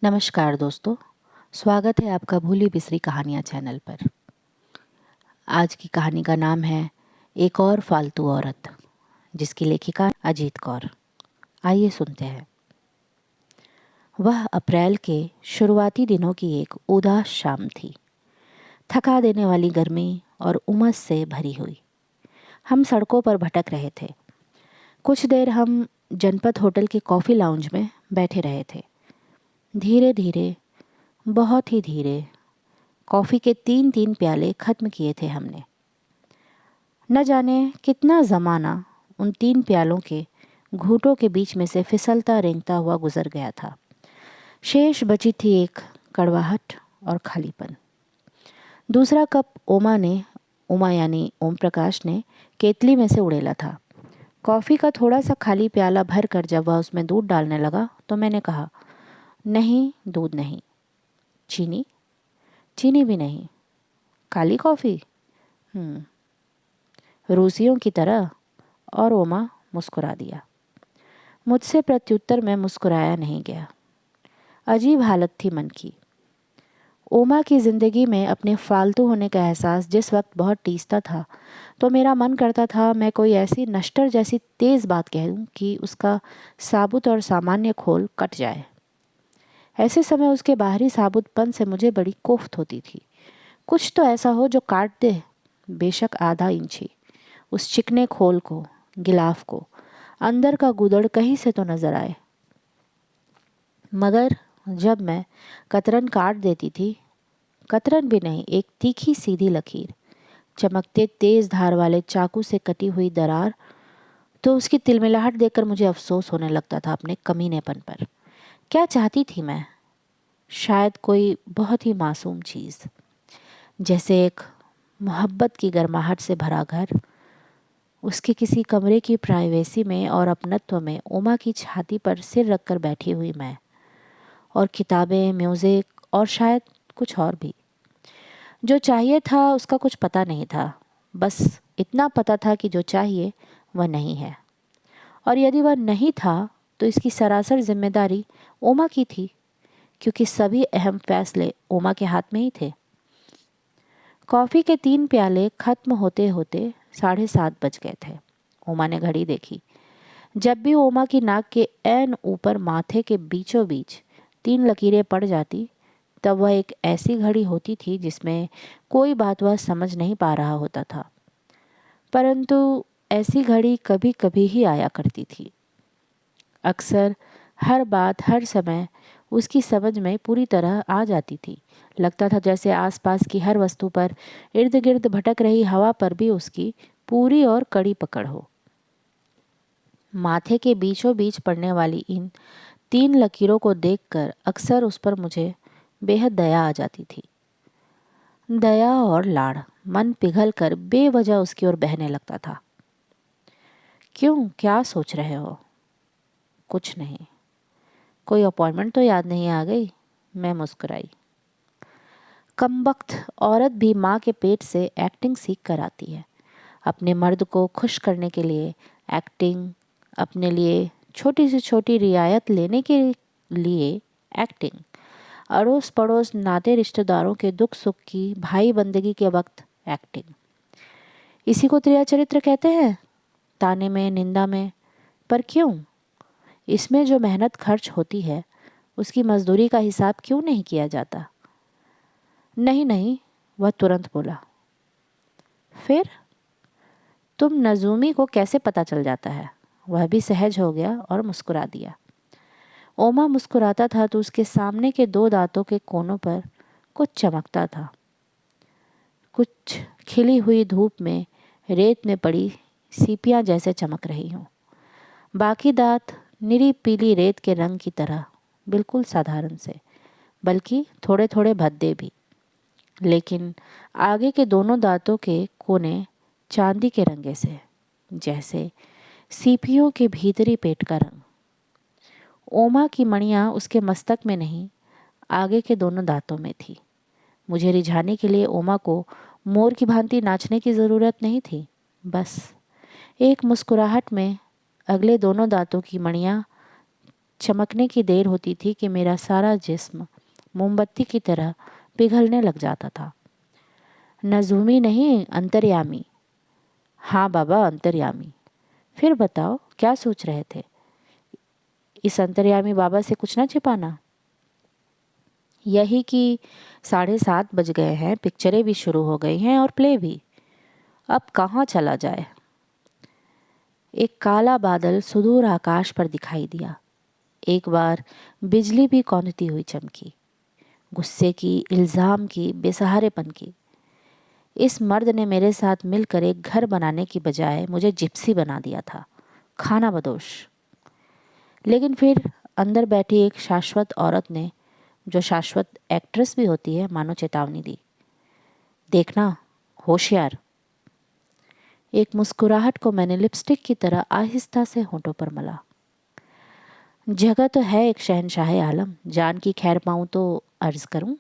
नमस्कार दोस्तों, स्वागत है आपका भूली बिसरी कहानियाँ चैनल पर। आज की कहानी का नाम है एक और फालतू औरत, जिसकी लेखिका अजीत कौर। आइए सुनते हैं। वह अप्रैल के शुरुआती दिनों की एक उदास शाम थी। थका देने वाली गर्मी और उमस से भरी हुई। हम सड़कों पर भटक रहे थे। कुछ देर हम जनपद होटल के कॉफ़ी लाउंज में बैठे रहे थे। धीरे धीरे, बहुत ही धीरे, कॉफ़ी के 3-3 प्याले ख़त्म किए थे हमने। न जाने कितना ज़माना उन 3 प्यालों के घूंटों के बीच में से फिसलता रेंगता हुआ गुजर गया था। शेष बची थी एक कड़वाहट और खालीपन। दूसरा कप उमा यानी ओम प्रकाश ने केतली में से उड़ेला था। कॉफ़ी का थोड़ा सा खाली प्याला भर कर जब वह उसमें दूध डालने लगा तो मैंने कहा, नहीं, दूध नहीं। चीनी? चीनी भी नहीं। काली कॉफ़ी? रूसियों की तरह। और ओमा मुस्कुरा दिया। मुझसे प्रत्युत्तर में मुस्कुराया नहीं गया। अजीब हालत थी मन की। ओमा की ज़िंदगी में अपने फालतू होने का एहसास जिस वक्त बहुत टीसता था, तो मेरा मन करता था मैं कोई ऐसी नश्तर जैसी तेज़ बात कह दूं कि उसका साबुत और सामान्य खोल कट जाए। ऐसे समय उसके बाहरी साबुतपन से मुझे बड़ी कोफ्त होती थी। कुछ तो ऐसा हो जो काट दे, बेशक आधा इंची, उस चिकने खोल को, गिलाफ को। अंदर का गुदड़ कहीं से तो नजर आए। मगर जब मैं कतरन काट देती थी, कतरन भी नहीं, एक तीखी सीधी लकीर, चमकते तेज धार वाले चाकू से कटी हुई दरार, तो उसकी तिलमिलाहट देखकर मुझे अफसोस होने लगता था अपने कमीनेपन पर। क्या चाहती थी मैं? शायद कोई बहुत ही मासूम चीज़, जैसे एक मोहब्बत की गर्माहट से भरा घर। उसके किसी कमरे की प्राइवेसी में और अपनत्व में उमा की छाती पर सिर रखकर बैठी हुई मैं, और किताबें, म्यूज़िक और शायद कुछ और भी। जो चाहिए था उसका कुछ पता नहीं था। बस इतना पता था कि जो चाहिए वह नहीं है, और यदि वह नहीं था तो इसकी सरासर जिम्मेदारी उमा की थी, क्योंकि सभी अहम फैसले उमा के हाथ में ही थे। कॉफ़ी के 3 प्याले खत्म होते होते 7:30 बज गए थे। उमा ने घड़ी देखी। जब भी उमा की नाक के ऐन ऊपर माथे के बीचों बीच 3 लकीरें पड़ जाती, तब वह एक ऐसी घड़ी होती थी जिसमें कोई बात वह समझ नहीं पा रहा होता था। परंतु ऐसी घड़ी कभी कभी ही आया करती थी। अक्सर हर बात हर समय उसकी समझ में पूरी तरह आ जाती थी। लगता था जैसे आसपास की हर वस्तु पर, इर्द गिर्द भटक रही हवा पर भी उसकी पूरी और कड़ी पकड़ हो। माथे के बीचों बीच पड़ने वाली इन 3 लकीरों को देखकर अक्सर उस पर मुझे बेहद दया आ जाती थी। दया और लाड़। मन पिघल कर बेवजह उसकी ओर बहने लगता था। क्यों, क्या सोच रहे हो? कुछ नहीं। कोई अपॉइंटमेंट तो याद नहीं आ गई? मैं मुस्कुराई। कमबख्त औरत भी माँ के पेट से एक्टिंग सीख कर आती है। अपने मर्द को खुश करने के लिए एक्टिंग, अपने लिए छोटी से छोटी रियायत लेने के लिए एक्टिंग, अड़ोस पड़ोस नाते रिश्तेदारों के दुख सुख की भाई बंदगी के वक्त एक्टिंग। इसी को त्रिया चरित्र कहते हैं, ताने में, निंदा में। पर क्यों? इसमें जो मेहनत खर्च होती है, उसकी मजदूरी का हिसाब क्यों नहीं किया जाता? नहीं नहीं, वह तुरंत बोला। फिर तुम नजूमी को कैसे पता चल जाता है? वह भी सहज हो गया और मुस्कुरा दिया। ओमा मुस्कुराता था तो उसके सामने के 2 दांतों के कोनों पर कुछ चमकता था। कुछ खिली हुई धूप में रेत में पड़ी सीपियां जैसे चमक रही हों। बाकी दांत निरी पीली रेत के रंग की तरह, बिल्कुल साधारण से, बल्कि थोड़े थोड़े भद्दे भी। लेकिन आगे के दोनों दांतों के कोने चांदी के रंगे से, जैसे सीपियों के भीतरी पेट का रंग। ओमा की मणियाँ उसके मस्तक में नहीं, आगे के दोनों दांतों में थी। मुझे रिझाने के लिए ओमा को मोर की भांति नाचने की ज़रूरत नहीं थी। बस एक मुस्कुराहट में अगले दोनों दांतों की मणियाँ चमकने की देर होती थी कि मेरा सारा जिस्म मोमबत्ती की तरह पिघलने लग जाता था। नजूमी नहीं, अंतर्यामी। हाँ बाबा, अंतर्यामी। फिर बताओ, क्या सोच रहे थे? इस अंतर्यामी बाबा से कुछ ना छिपाना? यही कि 7:30 बज गए हैं, पिक्चरें भी शुरू हो गई हैं और प्ले भी। अब कहाँ चला जाए? एक काला बादल सुदूर आकाश पर दिखाई दिया। एक बार बिजली भी कौंधती हुई चमकी, गुस्से की, इल्ज़ाम की, बेसहारेपन की। इस मर्द ने मेरे साथ मिलकर एक घर बनाने की बजाय मुझे जिप्सी बना दिया था, खाना बदोश। लेकिन फिर अंदर बैठी एक शाश्वत औरत ने, जो शाश्वत एक्ट्रेस भी होती है, मानो चेतावनी दी। देखना, होशियार। एक मुस्कुराहट को मैंने लिपस्टिक की तरह आहिस्ता से होठों पर मला। जगह तो है एक शहंशाह आलम, जान की खैर पाऊँ तो अर्ज़ करूँ?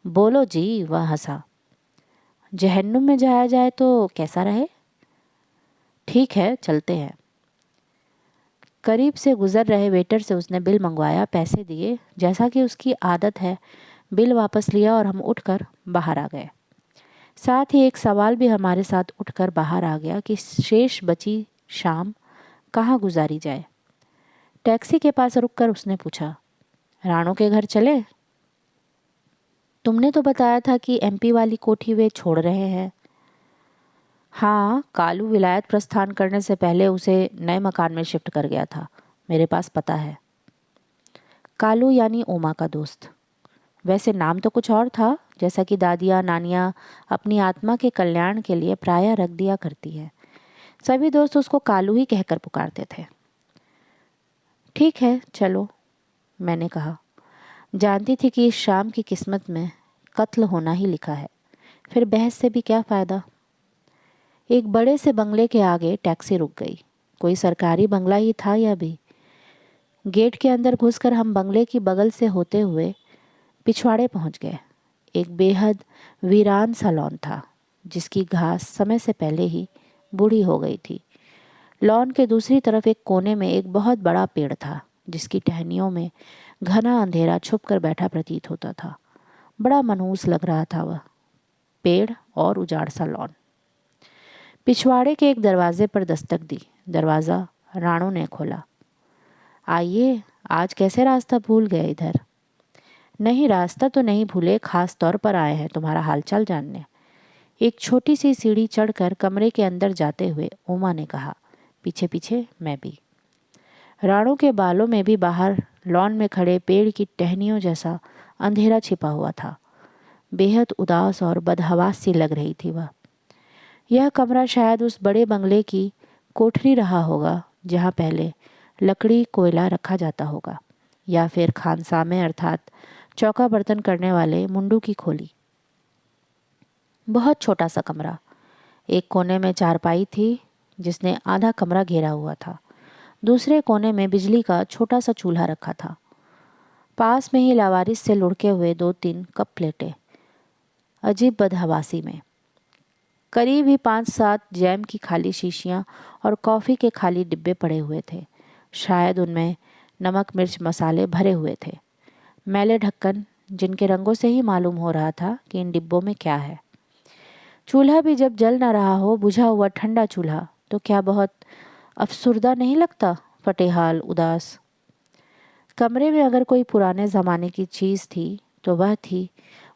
बोलो जी, वह हंसा। जहन्नुम में जाया जाए तो कैसा रहे? ठीक है, चलते हैं। करीब से गुजर रहे वेटर से उसने बिल मंगवाया, पैसे दिए। जैसा कि उसकी आदत है, बिल वापस लिया और हम उठकर बाहर आ गए। साथ ही एक सवाल भी हमारे साथ उठकर बाहर आ गया कि शेष बची शाम कहाँ गुजारी जाए। टैक्सी के पास रुककर उसने पूछा, राणो के घर चले? तुमने तो बताया था कि एमपी वाली कोठी वे छोड़ रहे हैं। हाँ, कालू विलायत प्रस्थान करने से पहले उसे नए मकान में शिफ्ट कर गया था। मेरे पास पता है। कालू यानी उमा का दोस्त। वैसे नाम तो कुछ और था, जैसा कि दादियाँ नानियाँ अपनी आत्मा के कल्याण के लिए प्रायः रख दिया करती है। सभी दोस्त उसको कालू ही कहकर पुकारते थे। ठीक है, चलो, मैंने कहा। जानती थी कि इस शाम की किस्मत में कत्ल होना ही लिखा है, फिर बहस से भी क्या फ़ायदा। एक बड़े से बंगले के आगे टैक्सी रुक गई। कोई सरकारी बंगला ही था या भी। गेट के अंदर घुसकर हम बंगले की बगल से होते हुए पिछवाड़े पहुंच गए। एक बेहद वीरान सा लॉन था, जिसकी घास समय से पहले ही बूढ़ी हो गई थी। लॉन के दूसरी तरफ एक कोने में एक बहुत बड़ा पेड़ था, जिसकी टहनियों में घना अंधेरा छुप कर बैठा प्रतीत होता था। बड़ा मनहूस लग रहा था वह पेड़ और उजाड़ सा लॉन। पिछवाड़े के एक दरवाजे पर दस्तक दी। दरवाज़ा राणो ने खोला। आइए, आज कैसे रास्ता भूल गए इधर? नहीं, रास्ता तो नहीं भूले, खास तौर पर आए हैं तुम्हारा हालचाल जानने। एक छोटी सी सीढ़ी चढ़कर कमरे के अंदर जाते हुए उमा ने कहा। पीछे पीछे मैं भी। राणो के बालों में भी बाहर लॉन में खड़े पेड़ की टहनियों जैसा अंधेरा छिपा हुआ था। बेहद उदास और बदहवास सी लग रही थी वह। यह कमरा शायद उस बड़े बंगले की कोठरी रहा होगा, जहाँ पहले लकड़ी कोयला रखा जाता होगा, या फिर खानसामे अर्थात चौका बर्तन करने वाले मुंडू की खोली। बहुत छोटा सा कमरा। एक कोने में चारपाई थी, जिसने आधा कमरा घेरा हुआ था। दूसरे कोने में बिजली का छोटा सा चूल्हा रखा था। पास में ही लावारिस से लुढ़के हुए 2-3 कप प्लेटें, अजीब बदहवासी में। करीब ही 5-7 जैम की खाली शीशियाँ और कॉफ़ी के खाली डिब्बे पड़े हुए थे। शायद उनमें नमक मिर्च मसाले भरे हुए थे। मैले ढक्कन, जिनके रंगों से ही मालूम हो रहा था कि इन डिब्बों में क्या है। चूल्हा भी जब जल न रहा हो, बुझा हुआ ठंडा चूल्हा, तो क्या बहुत अफसुर्दा नहीं लगता? फटेहाल, उदास। कमरे में अगर कोई पुराने ज़माने की चीज़ थी तो वह थी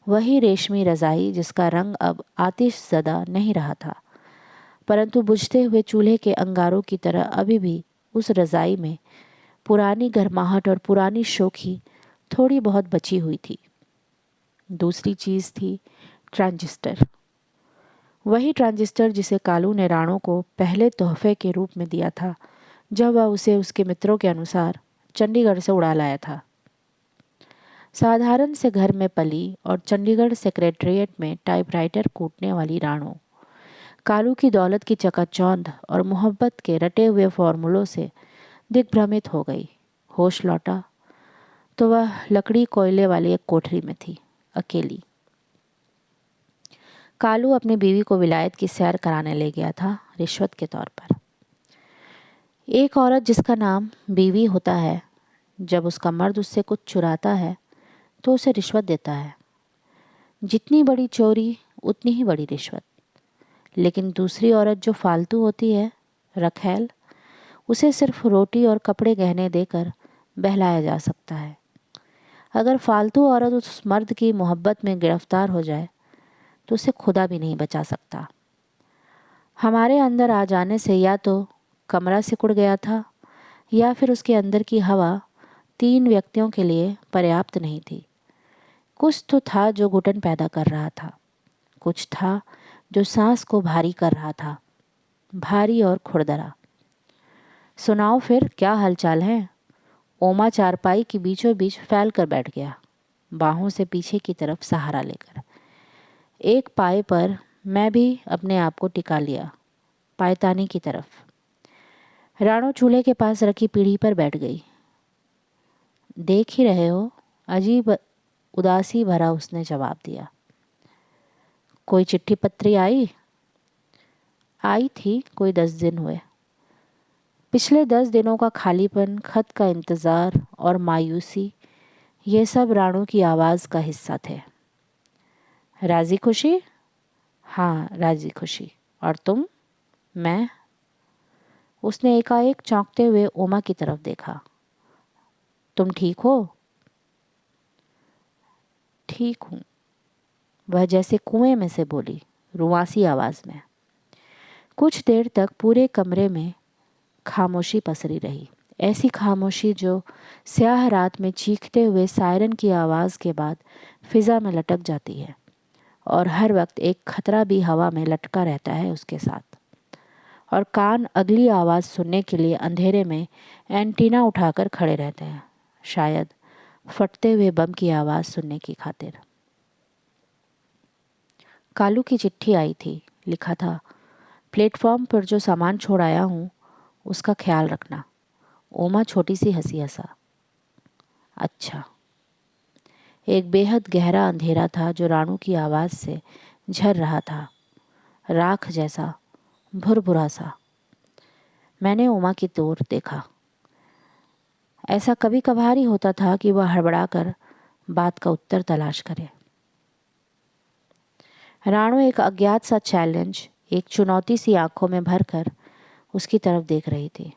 वही रेशमी रज़ाई, जिसका रंग अब आतिश ज़दा नहीं रहा था, परंतु बुझते हुए चूल्हे के अंगारों की तरह अभी भी उस रज़ाई में पुरानी गर्माहट और पुरानी शोखी थोड़ी बहुत बची हुई थी। दूसरी चीज़ थी ट्रांजिस्टर। वही ट्रांजिस्टर जिसे कालू ने राणो को पहले तोहफे के रूप में दिया था, जब वह उसे उसके मित्रों के अनुसार चंडीगढ़ से उड़ा लाया था। साधारण से घर में पली और चंडीगढ़ सेक्रेटेरिएट में टाइपराइटर कूटने वाली राणो, कालू की दौलत की चकाचौंध और मोहब्बत के रटे हुए फॉर्मूलों से दिग्भ्रमित हो गई। होश लौटा तो वह लकड़ी कोयले वाली एक कोठरी में थी, अकेली। कालू अपनी बीवी को विलायत की सैर कराने ले गया था, रिश्वत के तौर पर। एक औरत जिसका नाम बीवी होता है, जब उसका मर्द उससे कुछ चुराता है तो उसे रिश्वत देता है। जितनी बड़ी चोरी उतनी ही बड़ी रिश्वत। लेकिन दूसरी औरत जो फालतू होती है, रखैल, उसे सिर्फ रोटी और कपड़े गहने देकर बहलाया जा सकता है। अगर फालतू औरत उस मर्द की मोहब्बत में गिरफ्तार हो जाए तो उसे खुदा भी नहीं बचा सकता। हमारे अंदर आ जाने से या तो कमरा सिकुड़ गया था या फिर उसके अंदर की हवा 3 व्यक्तियों के लिए पर्याप्त नहीं थी। कुछ तो था जो घुटन पैदा कर रहा था, कुछ था जो सांस को भारी कर रहा था, भारी और खुरदरा। सुनाओ फिर, क्या हालचाल है? ओमा चारपाई के बीचों बीच फैल कर बैठ गया, बाहों से पीछे की तरफ सहारा लेकर। एक पाए पर मैं भी अपने आप को टिका लिया, पायतानी की तरफ। राणो चूल्हे के पास रखी पीढ़ी पर बैठ गई। देख ही रहे हो, अजीब उदासी भरा उसने जवाब दिया। कोई चिट्ठी पत्री आई? आई थी, कोई 10 दिन हुए। पिछले 10 दिनों का खालीपन, खत का इंतज़ार और मायूसी, ये सब राणो की आवाज़ का हिस्सा थे। राजी खुशी? हाँ, राजी खुशी। और तुम? मैं? उसने एकाएक चौंकते हुए ओमा की तरफ देखा। तुम ठीक हो? ठीक हूँ, वह जैसे कुएं में से बोली, रुआसी आवाज़ में। कुछ देर तक पूरे कमरे में खामोशी पसरी रही, ऐसी खामोशी जो स्याह रात में चीखते हुए सायरन की आवाज़ के बाद फिज़ा में लटक जाती है और हर वक्त एक खतरा भी हवा में लटका रहता है उसके साथ। और कान अगली आवाज़ सुनने के लिए अंधेरे में एंटीना उठाकर खड़े रहते हैं, शायद फटते हुए बम की आवाज़ सुनने की खातिर। कालू की चिट्ठी आई थी। लिखा था, प्लेटफॉर्म पर जो सामान छोड़ आया हूँ उसका ख्याल रखना। ओमा छोटी सी हंसी हंसा। अच्छा। एक बेहद गहरा अंधेरा था जो राणू की आवाज़ से झर रहा था, राख जैसा, भुरभुरा सा। मैंने ओमा की ओर देखा। ऐसा कभी कभार ही होता था कि वह हड़बड़ाकर बात का उत्तर तलाश करे। राणो एक अज्ञात सा चैलेंज, एक चुनौती सी आंखों में भरकर उसकी तरफ देख रही थी।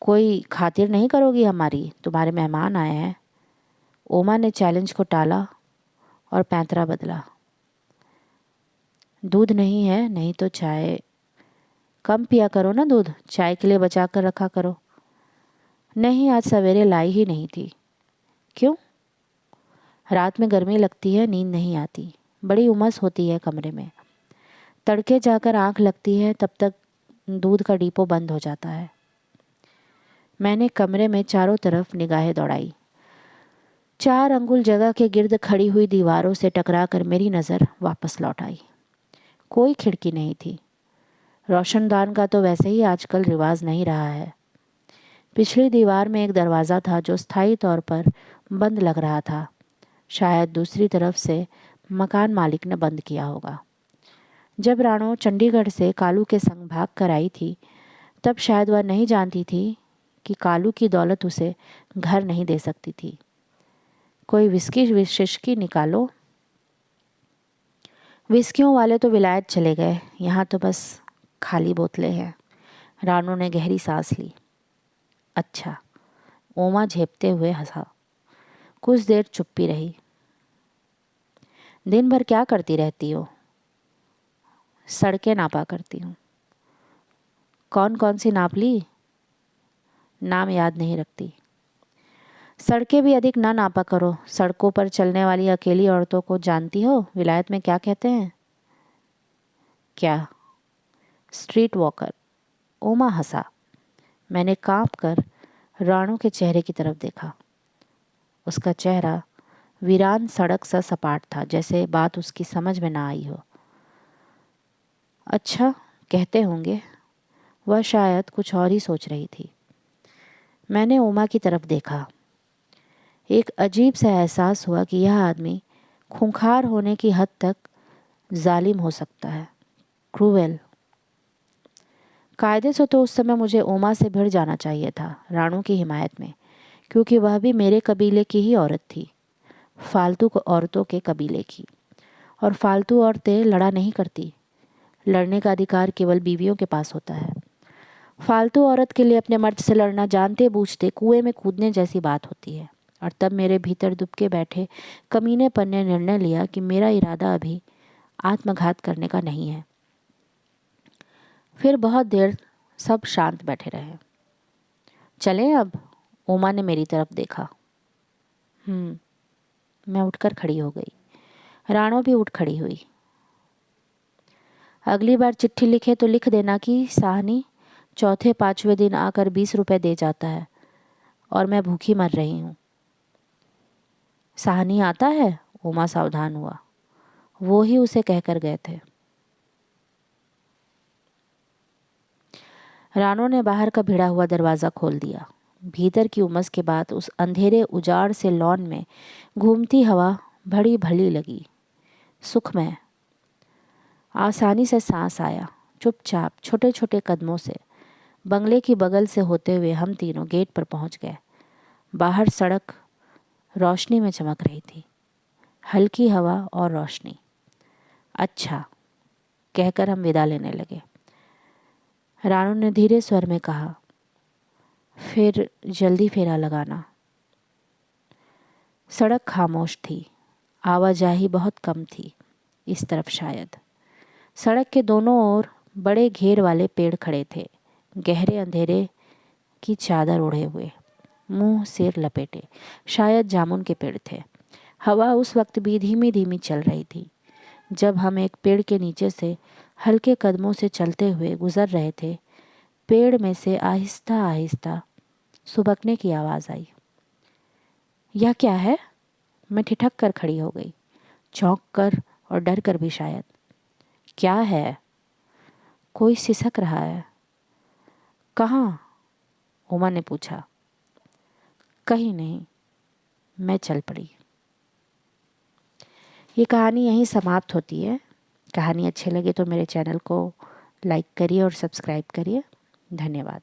कोई खातिर नहीं करोगी हमारी? तुम्हारे मेहमान आए हैं। ओमा ने चैलेंज को टाला और पैंतरा बदला। दूध नहीं है? नहीं तो चाय कम पिया करो ना, दूध चाय के लिए बचा कर रखा करो। नहीं, आज सवेरे लाई ही नहीं थी। क्यों? रात में गर्मी लगती है, नींद नहीं आती, बड़ी उमस होती है कमरे में। तड़के जाकर आंख लगती है, तब तक दूध का डिपो बंद हो जाता है। मैंने कमरे में चारों तरफ निगाहें दौड़ाई। 4 अंगुल जगह के गिर्द खड़ी हुई दीवारों से टकराकर मेरी नज़र वापस लौट आई। कोई खिड़की नहीं थी। रोशनदान का तो वैसे ही आजकल रिवाज नहीं रहा है। पिछली दीवार में एक दरवाज़ा था जो स्थायी तौर पर बंद लग रहा था। शायद दूसरी तरफ से मकान मालिक ने बंद किया होगा। जब राणो चंडीगढ़ से कालू के संग भाग कर आई थी, तब शायद वह नहीं जानती थी कि कालू की दौलत उसे घर नहीं दे सकती थी। कोई विस्की विशिष्की निकालो। विस्कियों वाले तो विलायत चले गए, यहाँ तो बस खाली बोतलें हैं। राणो ने गहरी सांस ली। अच्छा, ओमा झेपते हुए हंसा। कुछ देर चुप्पी रही। दिन भर क्या करती रहती हो? सड़कें नापा करती हूँ। कौन कौन सी नाप ली? नाम याद नहीं रखती। सड़कें भी अधिक ना नापा करो। सड़कों पर चलने वाली अकेली औरतों को जानती हो विलायत में क्या कहते हैं? क्या? Street walker. ओमा हंसा। मैंने कांप कर राणो के चेहरे की तरफ देखा। उसका चेहरा वीरान सड़क सा सपाट था, जैसे बात उसकी समझ में ना आई हो। अच्छा, कहते होंगे। वह शायद कुछ और ही सोच रही थी। मैंने ओमा की तरफ देखा। एक अजीब सा एहसास हुआ कि यह आदमी खूंखार होने की हद तक जालिम हो सकता है, क्रूएल। कायदे से तो उस समय मुझे ओमा से भिड़ जाना चाहिए था, राणो की हिमायत में, क्योंकि वह भी मेरे कबीले की ही औरत थी, फालतू औरतों के कबीले की। और फालतू औरतें लड़ा नहीं करती। लड़ने का अधिकार केवल बीवियों के पास होता है। फालतू औरत के लिए अपने मर्द से लड़ना जानते बूझते कुएं में कूदने जैसी बात होती है। और तब मेरे भीतर दुबके बैठे कमीनेपन ने निर्णय लिया कि मेरा इरादा अभी आत्मघात करने का नहीं है। फिर बहुत देर सब शांत बैठे रहे। चलें अब? उमा ने मेरी तरफ देखा। मैं उठकर खड़ी हो गई। राणो भी उठ खड़ी हुई। अगली बार चिट्ठी लिखे तो लिख देना कि साहनी चौथे पांचवें दिन आकर 20 रुपए दे जाता है और मैं भूखी मर रही हूँ। साहनी आता है? उमा सावधान हुआ। वो ही उसे कहकर गए थे। राणो ने बाहर का भिड़ा हुआ दरवाज़ा खोल दिया। भीतर की उमस के बाद उस अंधेरे उजाड़ से लॉन में घूमती हवा बड़ी भली लगी, सुखमय। आसानी से सांस आया। चुपचाप छोटे छोटे कदमों से बंगले की बगल से होते हुए हम तीनों गेट पर पहुंच गए। बाहर सड़क रोशनी में चमक रही थी, हल्की हवा और रोशनी। अच्छा, कहकर हम विदा लेने लगे। राणो ने धीरे स्वर में कहा, फिर जल्दी फेरा लगाना। सड़क खामोश थी, आवाजाही बहुत कम थी इस तरफ शायद। सड़क के दोनों ओर बड़े घेर वाले पेड़ खड़े थे, गहरे अंधेरे की चादर ओढ़े हुए, मुंह सिर लपेटे। शायद जामुन के पेड़ थे। हवा उस वक्त भी धीमी धीमी चल रही थी। जब हम एक पेड़ के नीचे से हल्के कदमों से चलते हुए गुजर रहे थे, पेड़ में से आहिस्ता आहिस्ता सुबकने की आवाज़ आई। यह क्या है? मैं ठिठक कर खड़ी हो गई, चौंक कर और डर कर भी शायद। क्या है? कोई सिसक रहा है। कहाँ? उमा ने पूछा। कहीं नहीं, मैं चल पड़ी। ये कहानी यहीं समाप्त होती है। कहानी अच्छी लगे तो मेरे चैनल को लाइक करिए और सब्सक्राइब करिए। धन्यवाद।